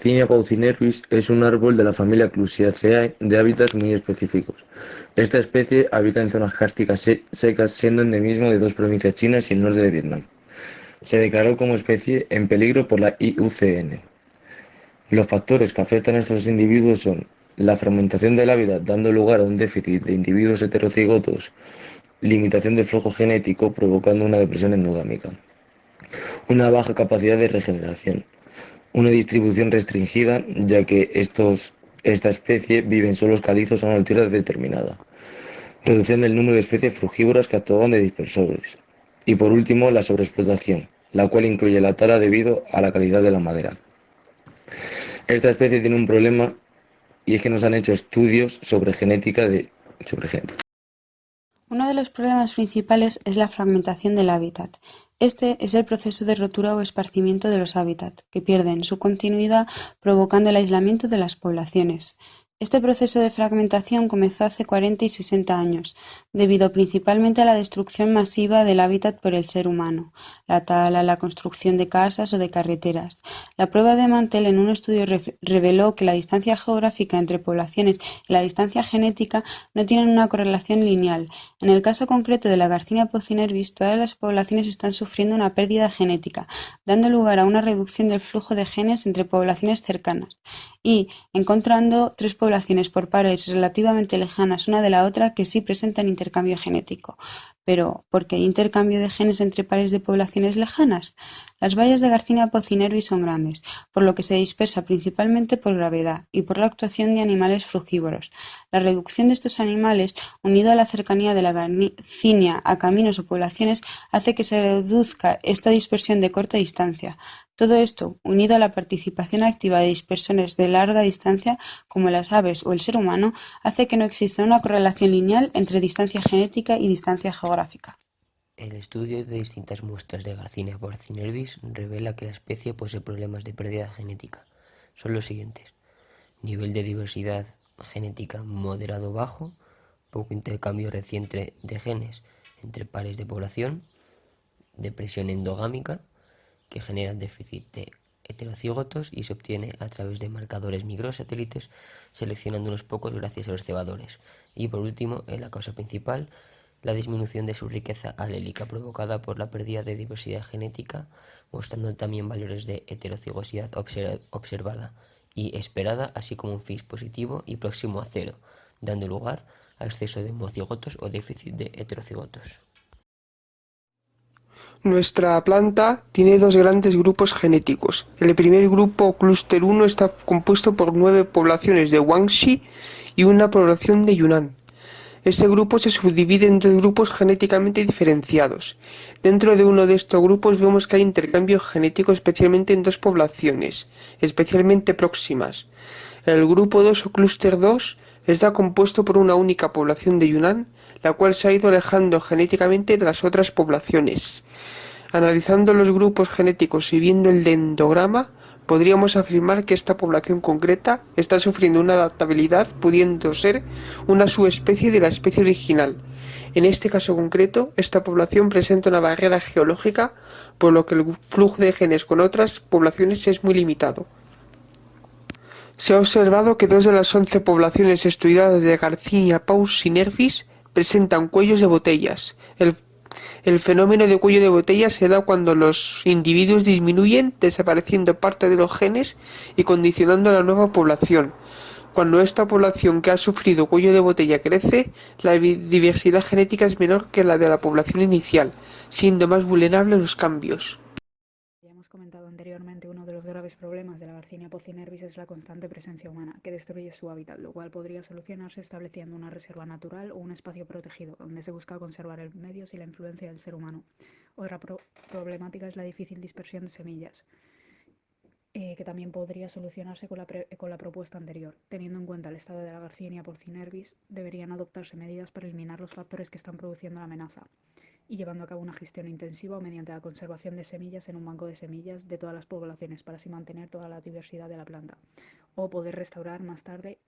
Garcinia paucinervis es un árbol de la familia Clusiaceae de hábitats muy específicos. Esta especie habita en zonas cársticas secas, siendo endemismo de dos provincias chinas y el norte de Vietnam. Se declaró como especie en peligro por la IUCN. Los factores que afectan a estos individuos son la fragmentación del hábitat, dando lugar a un déficit de individuos heterocigotos, limitación del flujo genético, provocando una depresión endogámica, una baja capacidad de regeneración, una distribución restringida, ya que esta especie vive en suelos calizos a una altura determinada, reducción del número de especies frugívoras que actúan de dispersores, y por último la sobreexplotación, la cual incluye la tala debido a la calidad de la madera. Esta especie tiene un problema y es que nos han hecho estudios sobre genética. Uno de los problemas principales es la fragmentación del hábitat. Este es el proceso de rotura o esparcimiento de los hábitats, que pierden su continuidad provocando el aislamiento de las poblaciones. Este proceso de fragmentación comenzó hace 40 y 60 años, debido principalmente a la destrucción masiva del hábitat por el ser humano, la tala, la construcción de casas o de carreteras. La prueba de Mantel en un estudio reveló que la distancia geográfica entre poblaciones y la distancia genética no tienen una correlación lineal. En el caso concreto de la Garcinia paucinervis, todas las poblaciones están sufriendo una pérdida genética, dando lugar a una reducción del flujo de genes entre poblaciones cercanas y encontrando tres poblaciones por pares relativamente lejanas una de la otra que sí presentan intercambio genético. Pero, ¿por qué hay intercambio de genes entre pares de poblaciones lejanas? Las bayas de Garcinia paucinervis son grandes, por lo que se dispersa principalmente por gravedad y por la actuación de animales frugívoros. La reducción de estos animales, unido a la cercanía de la Garcinia a caminos o poblaciones, hace que se reduzca esta dispersión de corta distancia. Todo esto, unido a la participación activa de dispersores de larga distancia, como las aves o el ser humano, hace que no exista una correlación lineal entre distancia genética y distancia geográfica. El estudio de distintas muestras de Garcinia paucinervis revela que la especie posee problemas de pérdida genética. Son los siguientes: nivel de diversidad genética moderado-bajo, poco intercambio reciente de genes entre pares de población, depresión endogámica, que genera déficit de heterocígotos y se obtiene a través de marcadores microsatélites, seleccionando unos pocos gracias a los cebadores. Y por último, en la causa principal, la disminución de su riqueza alélica provocada por la pérdida de diversidad genética, mostrando también valores de heterocigosidad observada y esperada, así como un FIS positivo y próximo a cero, dando lugar a exceso de homocigotos o déficit de heterocigotos. Nuestra planta tiene dos grandes grupos genéticos. El primer grupo, Clúster 1, está compuesto por 9 poblaciones de Guangxi y una población de Yunnan. Este grupo se subdivide en 3 grupos genéticamente diferenciados. Dentro de uno de estos grupos vemos que hay intercambio genético especialmente en dos poblaciones, especialmente próximas. El grupo 2 o Clúster 2 está compuesto por una única población de Yunnan, la cual se ha ido alejando genéticamente de las otras poblaciones. Analizando los grupos genéticos y viendo el dendrograma, podríamos afirmar que esta población concreta está sufriendo una adaptabilidad pudiendo ser una subespecie de la especie original. En este caso concreto, esta población presenta una barrera geológica, por lo que el flujo de genes con otras poblaciones es muy limitado. Se ha observado que 2 de las 11 poblaciones estudiadas de Garcinia paucinervis presentan cuellos de botellas. El fenómeno de cuello de botella se da cuando los individuos disminuyen, desapareciendo parte de los genes y condicionando a la nueva población. Cuando esta población que ha sufrido cuello de botella crece, la diversidad genética es menor que la de la población inicial, siendo más vulnerable a los cambios. Ya hemos comentado anteriormente, uno de los graves problemas de la Garcinia paucinervis es la constante presencia humana, que destruye su hábitat, lo cual podría solucionarse estableciendo una reserva natural o un espacio protegido, donde se busca conservar el medio sin la influencia del ser humano. Otra problemática es la difícil dispersión de semillas, que también podría solucionarse con la propuesta anterior. Teniendo en cuenta el estado de la Garcinia paucinervis, deberían adoptarse medidas para eliminar los factores que están produciendo la amenaza, y llevando a cabo una gestión intensiva o mediante la conservación de semillas en un banco de semillas de todas las poblaciones para así mantener toda la diversidad de la planta, o poder restaurar más tarde.